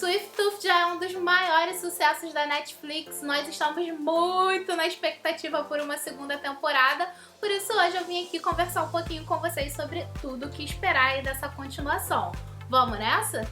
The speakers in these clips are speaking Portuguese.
Sweet Tooth já é um dos maiores sucessos da Netflix. Nós estamos muito na expectativa por uma segunda temporada. Por isso hoje eu vim aqui conversar um pouquinho com vocês sobre tudo o que esperar aí dessa continuação. Vamos nessa?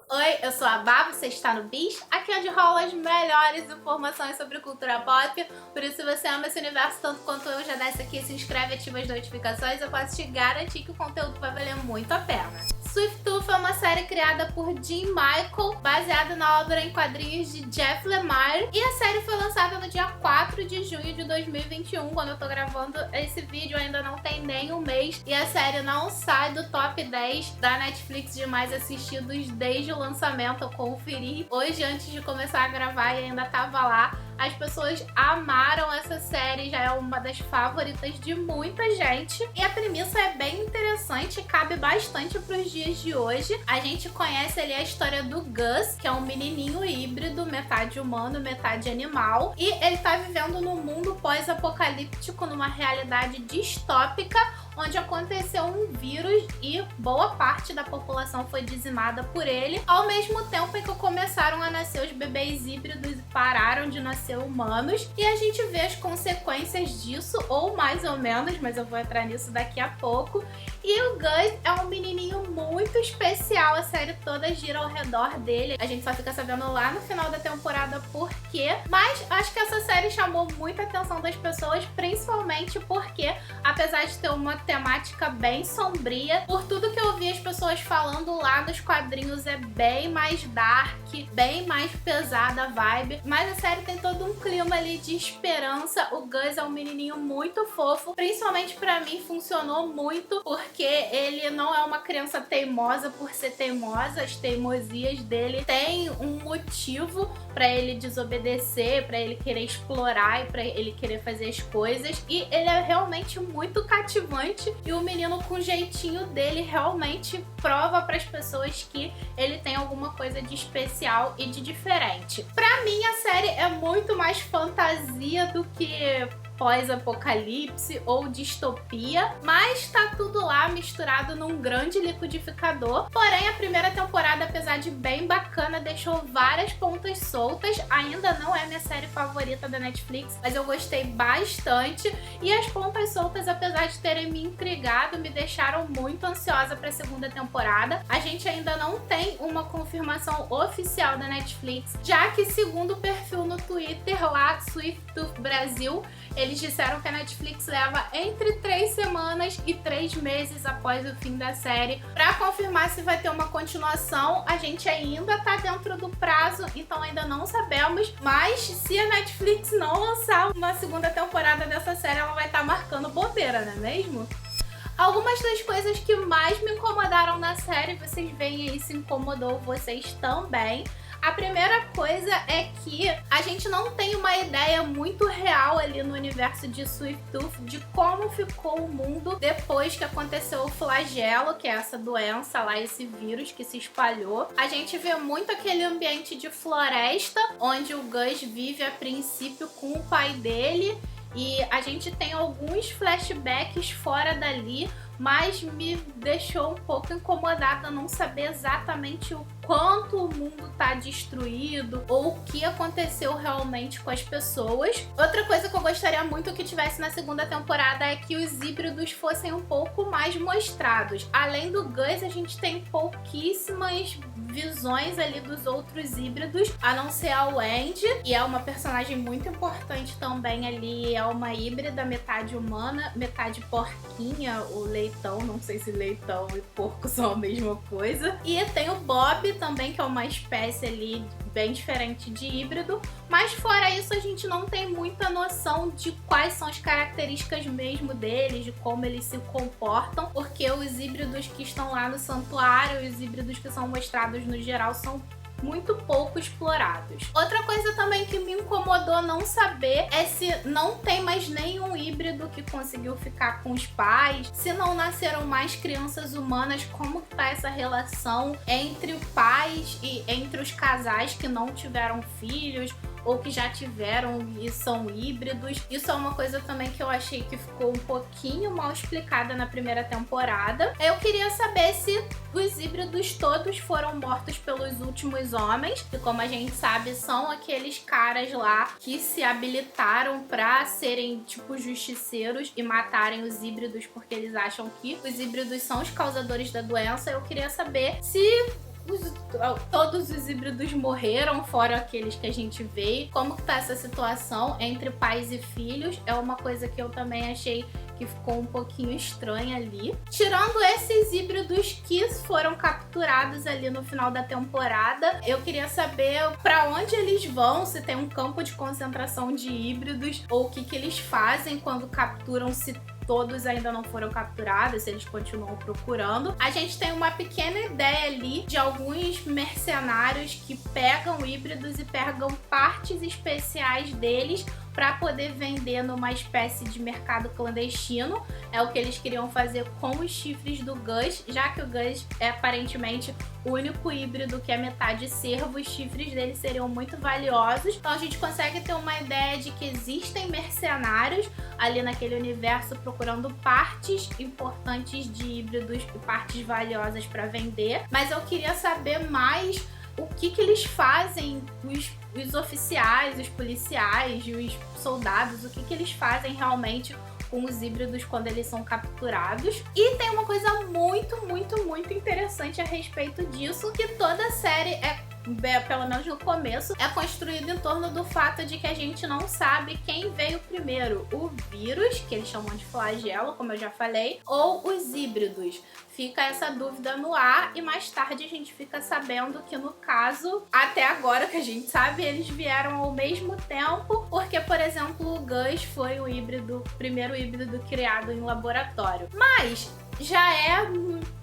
Oi, eu sou a Bá, você está no Bis, aqui é onde rolam as melhores informações sobre cultura pop. Por isso, se você ama esse universo tanto quanto eu, já desce aqui, se inscreve e ativa as notificações. Eu posso te garantir que o conteúdo vai valer muito a pena. Sweet Tooth é uma série criada por Jim Michael, baseada na obra em quadrinhos de Jeff Lemire. E a série foi lançada no dia 4 de junho de 2021. Quando eu tô gravando esse vídeo, ainda não tem nem um mês. E a série não sai do top 10 da Netflix de mais assistidos desde o lançamento. Eu conferi hoje antes de começar a gravar e ainda tava lá. As pessoas amaram essa série, já é uma das favoritas de muita gente. E a premissa é bem interessante e cabe bastante para os dias de hoje. A gente conhece ali a história do Gus, que é um menininho híbrido, metade humano, metade animal. E ele tá vivendo num mundo pós-apocalíptico, numa realidade distópica, onde aconteceu um vírus e boa parte da população foi dizimada por ele, ao mesmo tempo em que começaram a nascer os bebês híbridos e pararam de nascer humanos, e a gente vê as consequências disso, ou mais ou menos, mas eu vou entrar nisso daqui a pouco. E o Gus é um menininho muito especial, a série toda gira ao redor dele, a gente só fica sabendo lá no final da temporada por quê, mas acho que essa série chamou muita atenção das pessoas, principalmente porque, apesar de ter uma temática bem sombria, por tudo que eu vi as pessoas falando lá nos quadrinhos, é bem mais dark, bem mais pesada a vibe, mas a série tem todo um clima ali de esperança. O Gus é um menininho muito fofo, principalmente pra mim funcionou muito, porque ele não é uma criança teimosa por ser teimosa, as teimosias dele têm um motivo pra ele desobedecer, pra ele querer explorar e pra ele querer fazer as coisas, e ele é realmente muito cativante. E o menino, com o jeitinho dele, realmente prova para as pessoas que ele tem alguma coisa de especial e de diferente. Pra mim, a série é muito mais fantasia do que pós-apocalipse ou distopia, mas tá tudo lá misturado num grande liquidificador. Porém, a primeira temporada, apesar de bem bacana, deixou várias pontas soltas. Ainda não é minha série favorita da Netflix, mas eu gostei bastante. E as pontas soltas, apesar de terem me intrigado, me deixaram muito ansiosa para a segunda temporada. A gente ainda não tem uma confirmação oficial da Netflix, já que, segundo o perfil no Twitter lá, Sweet Tooth Brasil, eles disseram que a Netflix leva entre 3 semanas e 3 meses após o fim da série para confirmar se vai ter uma continuação. A gente ainda tá dentro do prazo, então ainda não sabemos, mas se a Netflix não lançar uma segunda temporada dessa série, ela vai estar marcando bobeira, não é mesmo? Algumas das coisas que mais me incomodaram na série, vocês veem aí se incomodou vocês também. A primeira coisa é que a gente não tem uma ideia muito real ali no universo de Sweet Tooth de como ficou o mundo depois que aconteceu o flagelo, que é essa doença lá, esse vírus que se espalhou. A gente vê muito aquele ambiente de floresta, onde o Gus vive a princípio com o pai dele, e a gente tem alguns flashbacks fora dali, mas me deixou um pouco incomodada não saber exatamente o quanto o mundo tá destruído ou o que aconteceu realmente com as pessoas. Outra coisa que eu gostaria muito que tivesse na segunda temporada é que os híbridos fossem um pouco mais mostrados. Além do Gus, a gente tem pouquíssimas visões ali dos outros híbridos, a não ser a Wendy, e é uma personagem muito importante também ali, é uma híbrida, metade humana, metade porquinha, o leitão, não sei se leitão e porco são a mesma coisa. E tem o Bob também, que é uma espécie ali bem diferente de híbrido, mas fora isso a gente não tem muita noção de quais são as características mesmo deles, de como eles se comportam, porque os híbridos que estão lá no santuário e os híbridos que são mostrados no geral são muito pouco explorados. Outra coisa também que me incomodou não saber é se não tem mais nenhum híbrido que conseguiu ficar com os pais, se não nasceram mais crianças humanas, como que tá essa relação entre os pais e entre os casais que não tiveram filhos, ou que já tiveram e são híbridos. Isso é uma coisa também que eu achei que ficou um pouquinho mal explicada na primeira temporada. Eu queria saber se os híbridos todos foram mortos pelos últimos homens, que como a gente sabe são aqueles caras lá que se habilitaram pra serem tipo justiceiros e matarem os híbridos porque eles acham que os híbridos são os causadores da doença. Eu queria saber se todos os híbridos morreram, fora aqueles que a gente vê. Como tá essa situação entre pais e filhos? É uma coisa que eu também achei que ficou um pouquinho estranha ali. Tirando esses híbridos que foram capturados ali no final da temporada, eu queria saber pra onde eles vão, se tem um campo de concentração de híbridos, ou o que eles fazem quando capturam, se todos ainda não foram capturados, se eles continuam procurando. A gente tem uma pequena ideia ali de alguns mercenários que pegam híbridos e pegam partes especiais deles para poder vender numa espécie de mercado clandestino. É o que eles queriam fazer com os chifres do Gus, já que o Gus é aparentemente o único híbrido que é metade cervo, os chifres dele seriam muito valiosos. Então a gente consegue ter uma ideia de que existem mercenários ali naquele universo procurando partes importantes de híbridos e partes valiosas para vender. Mas eu queria saber mais o que eles fazem, os oficiais, os policiais e os soldados, o que eles fazem realmente com os híbridos quando eles são capturados. E tem uma coisa muito interessante a respeito disso, que toda a série pelo menos no começo, é construído em torno do fato de que a gente não sabe quem veio primeiro, o vírus, que eles chamam de flagelo, como eu já falei, ou os híbridos. Fica essa dúvida no ar e mais tarde a gente fica sabendo que, no caso, até agora que a gente sabe, eles vieram ao mesmo tempo, porque, por exemplo, o Gus foi o primeiro híbrido criado em laboratório. Mas já é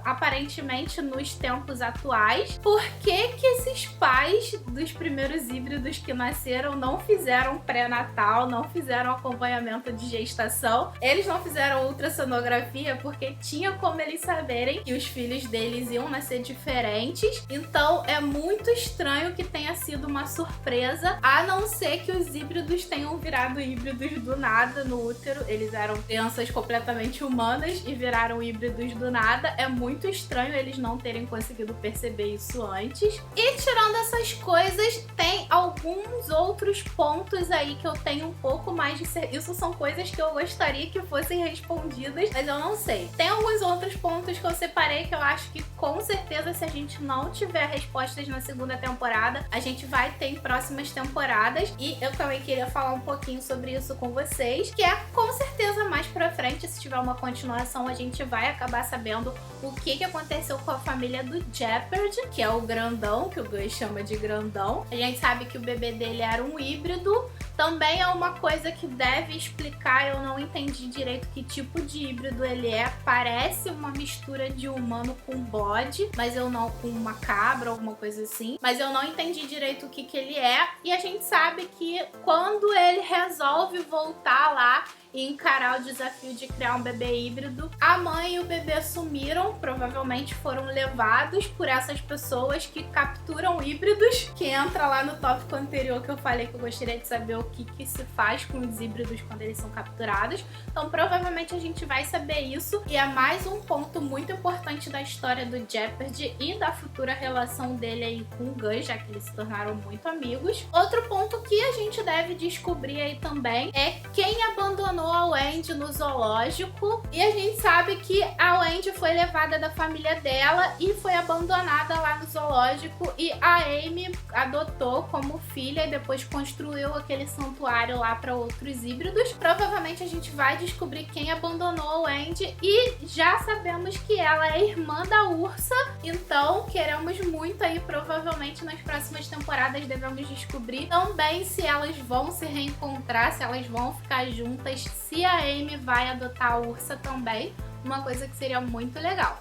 aparentemente nos tempos atuais. Por que esses pais dos primeiros híbridos que nasceram não fizeram pré-natal, não fizeram acompanhamento de gestação? Eles não fizeram ultrassonografia porque tinha como eles saberem que os filhos deles iam nascer diferentes. Então é muito estranho que tenha sido uma surpresa, a não ser que os híbridos tenham virado híbridos do nada no útero. Eles eram crianças completamente humanas e viraram híbridos do nada. É muito estranho eles não terem conseguido perceber isso antes. E tirando essas coisas, tem alguns outros pontos aí que eu tenho um pouco mais de isso são coisas que eu gostaria que fossem respondidas, mas eu não sei. Tem alguns outros pontos que eu separei que eu acho que com certeza, se a gente não tiver respostas na segunda temporada, a gente vai ter em próximas temporadas. E eu também queria falar um pouquinho sobre isso com vocês, que é com certeza mais pra frente, se tiver uma continuação, a gente vai acabar sabendo o que aconteceu com a família do Jepperd, que é o grandão, que o Gus chama de grandão. A gente sabe que o bebê dele era um híbrido. Também é uma coisa que deve explicar, eu não entendi direito que tipo de híbrido ele é. Parece uma mistura de humano com bode, mas eu não, com uma cabra, alguma coisa assim. Mas eu não entendi direito o que ele é. E a gente sabe que quando ele resolve voltar lá e encarar o desafio de criar um bebê híbrido, a mãe e o bebê sumiram, provavelmente foram levados por essas pessoas que capturam híbridos, que entra lá no tópico anterior que eu falei que eu gostaria de saber o que se faz com os híbridos quando eles são capturados. Então provavelmente a gente vai saber isso, e é mais um ponto muito importante da história do Jepperd e da futura relação dele aí com o Gus, já que eles se tornaram muito amigos. Outro ponto que a gente deve descobrir aí também é quem abandonou a Wendy no zoológico. E a gente sabe que a Wendy foi levada da família dela e foi abandonada lá no zoológico, e a Amy adotou como filha e depois construiu aquele santuário lá para outros híbridos. Provavelmente a gente vai descobrir quem abandonou a Wendy, e já sabemos que ela é irmã da Ursa, então queremos muito aí, provavelmente nas próximas temporadas devemos descobrir também se elas vão se reencontrar, se elas vão ficar juntas, se a Amy vai adotar a Ursa também, uma coisa que seria muito legal.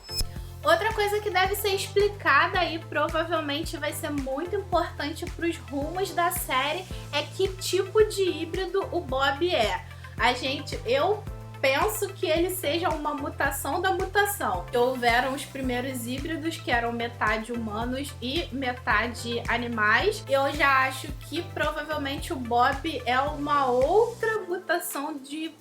Outra coisa que deve ser explicada aí, provavelmente vai ser muito importante para os rumos da série, é que tipo de híbrido o Bob é. Eu penso que ele seja uma mutação da mutação. Houveram os primeiros híbridos que eram metade humanos e metade animais. Eu já acho que provavelmente o Bob é uma outra mutação de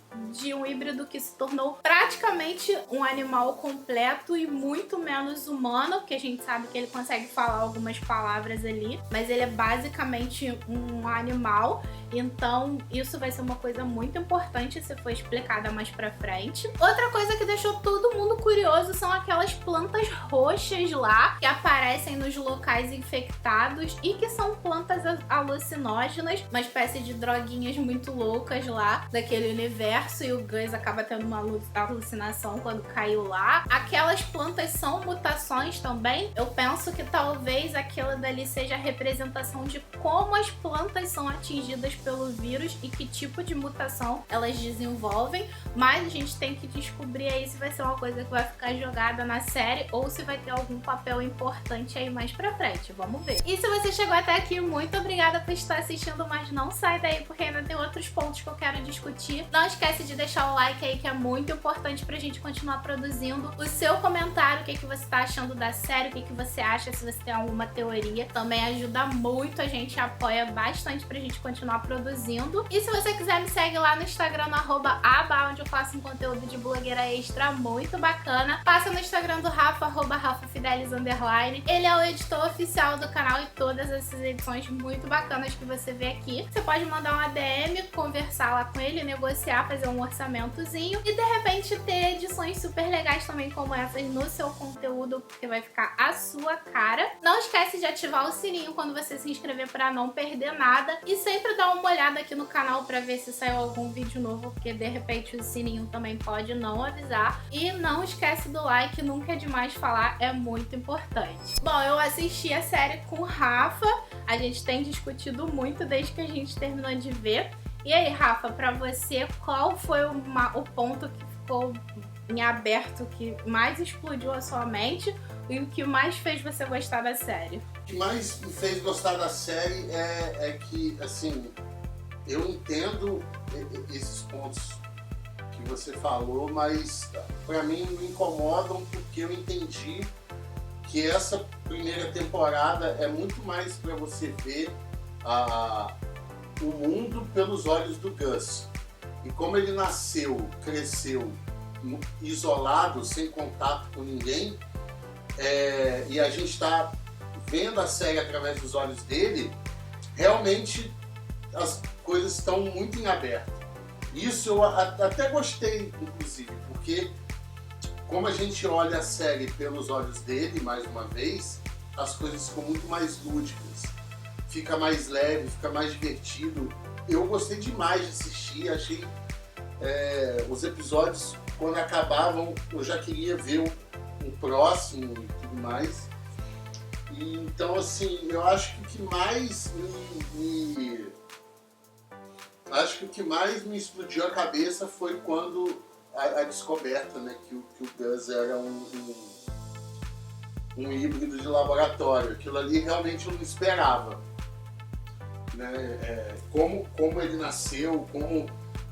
um híbrido que se tornou praticamente um animal completo e muito menos humano, porque a gente sabe que ele consegue falar algumas palavras ali, mas ele é basicamente um animal. Então isso vai ser uma coisa muito importante se for explicada mais pra frente. Outra coisa que deixou todo mundo curioso são aquelas plantas roxas lá que aparecem nos locais infectados e que são plantas alucinógenas, uma espécie de droguinhas muito loucas lá daquele universo, e o Gus acaba tendo uma alucinação quando caiu lá. Aquelas plantas são mutações também. Eu penso que talvez aquilo dali seja a representação de como as plantas são atingidas pelo vírus e que tipo de mutação elas desenvolvem, mas a gente tem que descobrir aí se vai ser uma coisa que vai ficar jogada na série ou se vai ter algum papel importante aí mais pra frente. Vamos ver. E se você chegou até aqui, muito obrigada por estar assistindo, mas não sai daí porque ainda tem outros pontos que eu quero discutir. Não esquece de deixar o like aí, que é muito importante pra gente continuar produzindo. O seu comentário, o que você tá achando da série, o que você acha, se você tem alguma teoria, também ajuda muito a gente, apoia bastante pra gente continuar produzindo. E se você quiser, me segue lá no Instagram, no @aba, onde eu faço um conteúdo de blogueira extra muito bacana. Passa no Instagram do Rafa, @RafaFidelis_. Ele é o editor oficial do canal e todas essas edições muito bacanas que você vê aqui. Você pode mandar uma DM, conversar lá com ele, negociar, fazer um orçamentozinho e de repente ter edições super legais também como essas no seu conteúdo, porque vai ficar a sua cara. Não esquece de ativar o sininho quando você se inscrever para não perder nada e sempre dá uma olhada aqui no canal para ver se saiu algum vídeo novo, porque de repente o sininho também pode não avisar. E não esquece do like, nunca é demais falar, é muito importante. Bom, eu assisti a série com o Rafa, a gente tem discutido muito desde que a gente terminou de ver. E aí, Rafa, pra você, qual foi o ponto que ficou em aberto, que mais explodiu a sua mente e o que mais fez você gostar da série? O que mais me fez gostar da série é que, assim, eu entendo esses pontos que você falou, mas pra mim me incomodam porque eu entendi que essa primeira temporada é muito mais pra você ver o mundo pelos olhos do Gus. E como ele nasceu, cresceu isolado, sem contato com ninguém, e a gente está vendo a série através dos olhos dele, realmente as coisas estão muito em aberto. Isso eu até gostei, inclusive, porque como a gente olha a série pelos olhos dele, mais uma vez, as coisas ficam muito mais lúdicas. Fica mais leve, fica mais divertido. Eu gostei demais de assistir, achei os episódios, quando acabavam, eu já queria ver o próximo e tudo mais. E, então, assim, eu acho que o que mais me explodiu a cabeça foi quando a descoberta, né, que o Gus era um híbrido de laboratório. Aquilo ali realmente eu não esperava. Né? Como ele nasceu, como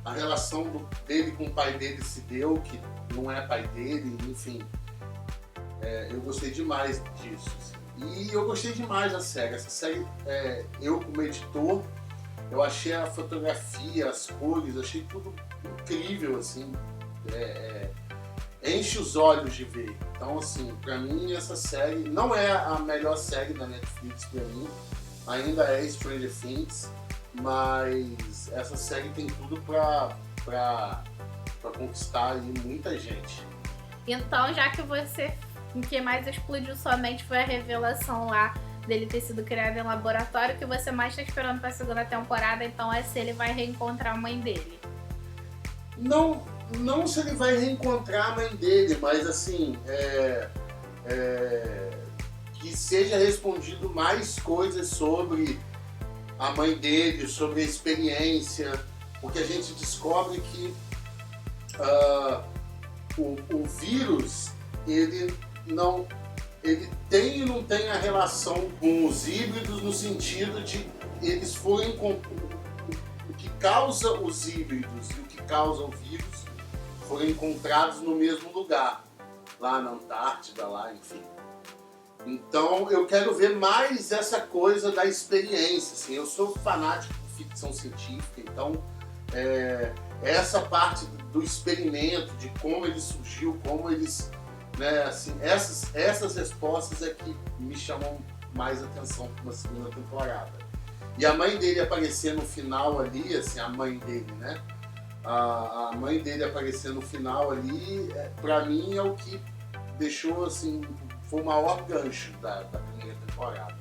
a relação dele com o pai dele se deu, que não é pai dele, enfim. Eu gostei demais disso. Assim. E eu gostei demais da série. Essa série, eu como editor, eu achei a fotografia, as cores, achei tudo incrível, assim. Enche os olhos de ver. Então, assim, pra mim essa série não é a melhor série da Netflix pra mim. Ainda é Stranger Things, mas essa série tem tudo pra conquistar aí muita gente. Então, já que o que mais explodiu sua mente foi a revelação lá dele ter sido criado em laboratório, o que você mais está esperando para a segunda temporada, então é se ele vai reencontrar a mãe dele. Não se ele vai reencontrar a mãe dele, mas assim, que seja respondido mais coisas sobre a mãe dele, sobre a experiência, porque a gente descobre que o vírus, ele tem e não tem a relação com os híbridos, no sentido de eles forem o que causa os híbridos e o que causa o vírus foram encontrados no mesmo lugar, lá na Antártida, lá, enfim. Então eu quero ver mais essa coisa da experiência, assim. Eu sou fanático de ficção científica, então essa parte do experimento, de como ele surgiu, como eles, né, assim, essas respostas é que me chamam mais atenção para uma segunda temporada. E a mãe dele aparecer no final ali, assim, a mãe dele, né? A mãe dele aparecer no final ali, pra mim é o que deixou, assim, foi o maior gancho da primeira temporada.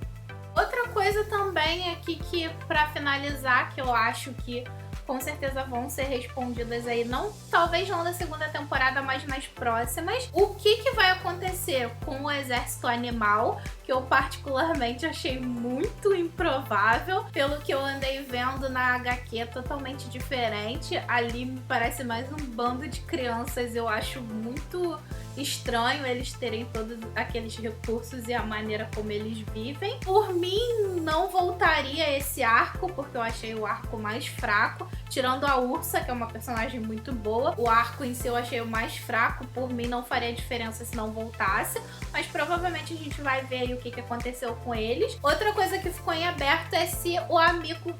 Outra coisa também aqui que, pra finalizar, que eu acho que com certeza vão ser respondidas aí, não, talvez não da segunda temporada, mas nas próximas. O que vai acontecer com o exército animal, que eu particularmente achei muito improvável, pelo que eu andei vendo na HQ, totalmente diferente. Ali me parece mais um bando de crianças, eu acho muito estranho eles terem todos aqueles recursos e a maneira como eles vivem. Por mim, não voltaria esse arco, porque eu achei o arco mais fraco. Tirando a Ursa, que é uma personagem muito boa, o arco em si eu achei o mais fraco. Por mim, não faria diferença se não voltasse, mas provavelmente a gente vai ver aí o que aconteceu com eles. Outra coisa que ficou em aberto é se o amigo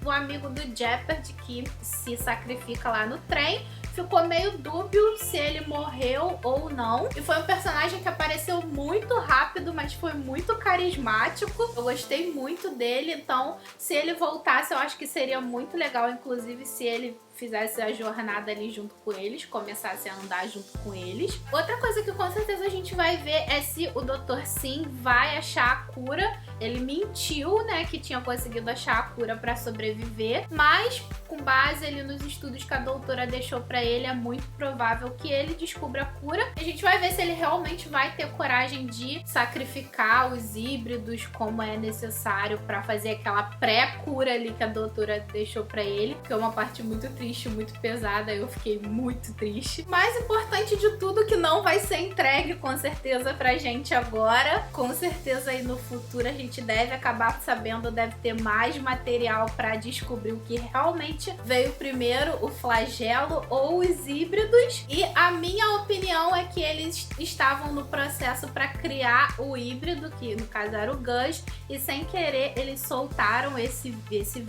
do Jeopardy, que se sacrifica lá no trem, ficou meio dúbio se ele morreu ou não. E foi um personagem que apareceu muito rápido, mas foi muito carismático. Eu gostei muito dele, então se ele voltasse, eu acho que seria muito legal, inclusive se ele fizesse a jornada ali junto com eles, começasse a andar junto com eles. Outra coisa que com certeza a gente vai ver é se o Dr. Sim vai achar a cura. Ele mentiu, né, que tinha conseguido achar a cura pra sobreviver, mas com base ali nos estudos que a doutora deixou pra ele, é muito provável que ele descubra a cura. A gente vai ver se ele realmente vai ter coragem de sacrificar os híbridos como é necessário pra fazer aquela pré-cura ali que a doutora deixou pra ele, que é uma parte muito triste, muito pesada. Eu fiquei muito triste. Mais importante de tudo, que não vai ser entregue com certeza pra gente agora. Com certeza aí no futuro a gente deve acabar sabendo, deve ter mais material pra descobrir o que realmente veio primeiro, o flagelo ou os híbridos. E a minha opinião é que eles estavam no processo pra criar o híbrido, que no caso era o Gus, e sem querer eles soltaram esse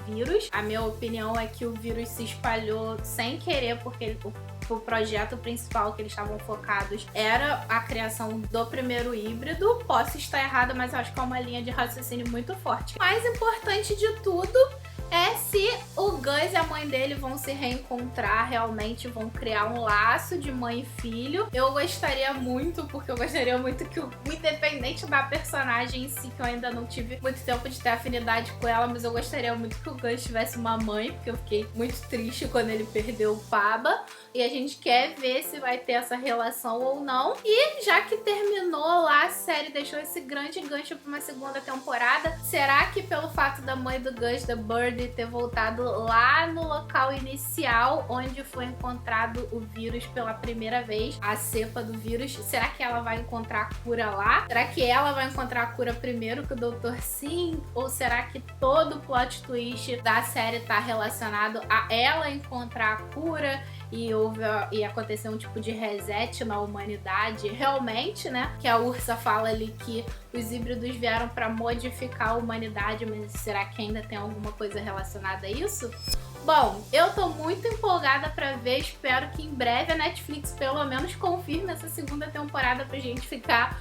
vírus. A minha opinião é que o vírus se espalhou sem querer, porque o projeto principal que eles estavam focados era a criação do primeiro híbrido. Posso estar errada, mas eu acho que é uma linha de raciocínio muito forte. Mais importante de tudo é se o Gus e a mãe dele vão se reencontrar, realmente vão criar um laço de mãe e filho. Eu gostaria muito, porque eu gostaria muito que, independente da personagem em si, que eu ainda não tive muito tempo de ter afinidade com ela, mas eu gostaria muito que o Gus tivesse uma mãe, porque eu fiquei muito triste quando ele perdeu o Paba. E a gente quer ver se vai ter essa relação ou não. E já que terminou lá a série, deixou esse grande gancho para uma segunda temporada, será que pelo fato da mãe do Gus, da Birdie, ter voltado lá no local inicial onde foi encontrado o vírus pela primeira vez, a cepa do vírus, será que ela vai encontrar a cura lá? Será que ela vai encontrar a cura primeiro que o Dr. Sim? Ou será que todo o plot twist da série tá relacionado a ela encontrar a cura e acontecer um tipo de reset na humanidade realmente, né? Que a Ursa fala ali que os híbridos vieram para modificar a humanidade, mas será que ainda tem alguma coisa relacionada a isso? Bom, eu tô muito empolgada pra ver, espero que em breve a Netflix pelo menos confirme essa segunda temporada pra gente ficar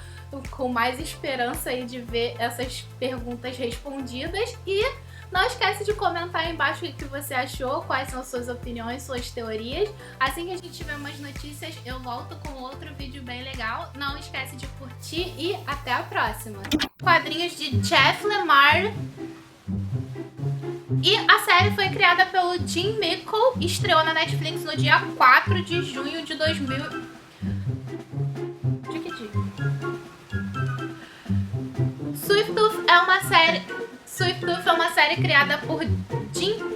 com mais esperança aí de ver essas perguntas respondidas. E não esquece de comentar aí embaixo o que você achou, quais são suas opiniões, suas teorias. Assim que a gente tiver mais notícias, eu volto com outro vídeo bem legal. Não esquece de curtir e até a próxima. Quadrinhos de Jeff Lemire. E a série foi criada pelo Jim Mickle, estreou na Netflix no dia 4 de junho de 2000. Sweet Tooth é uma série criada por Jim